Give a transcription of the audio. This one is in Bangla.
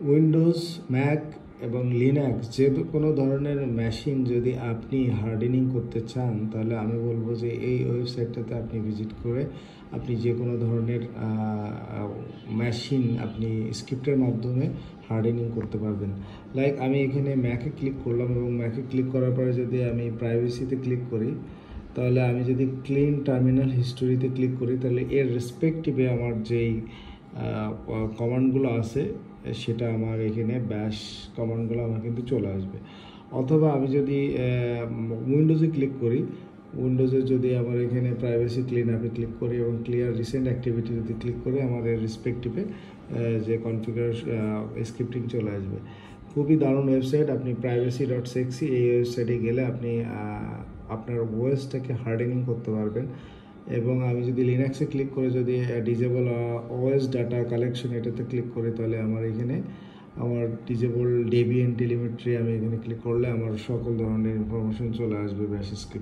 উইন্ডোজ, ম্যাক এবং লিনাক্স যে কোনো ধরনের মেশিন যদি আপনি হার্ডেনিং করতে চান, তাহলে আমি বলবো যে এই ওয়েবসাইটটাতে আপনি ভিজিট করে আপনি যে কোনো ধরনের মেশিন আপনি স্ক্রিপ্টের মাধ্যমে হার্ডেনিং করতে পারবেন। লাইক আমি এখানে ম্যাকে ক্লিক করলাম এবং ম্যাকে ক্লিক করার পরে যদি আমি প্রাইভেসিতে ক্লিক করি, তাহলে আমি যদি ক্লিন টার্মিনাল হিস্টোরিতে ক্লিক করি, তাহলে এর রেসপেক্টিভে আমার যেই কমান্ডগুলো আছে সেটা আমার এখানে ব্যাশ কমান্ডগুলো আমার কিন্তু চলে আসবে। অথবা আমি যদি উইন্ডোজে ক্লিক করি, উইন্ডোজে যদি আমার এখানে প্রাইভেসি ক্লিন আপে ক্লিক করি এবং ক্লিয়ার রিসেন্ট অ্যাক্টিভিটি যদি ক্লিক করি, আমাদের রেসপেক্টিভে যে কনফিগার স্ক্রিপ্টিং চলে আসবে। খুবই দারুণ ওয়েবসাইট। আপনি privacy.sexy এই ওয়েবসাইটে গেলে আপনি আপনার ওএসটাকে হার্ডেনিং করতে পারবেন। এবং আমি যদি লিনাক্সে ক্লিক করে যদি ডিজেবল ওএস ডাটা কালেকশন এটাতে ক্লিক করি, তাহলে আমার এখানে আমার ডিজেবল ডেবিয়ান টেলিমেট্রি আমি এখানে ক্লিক করলে আমার সকল ধরনের ইনফরমেশন চলে আসবে ব্যাশ স্ক্রিপ্ট।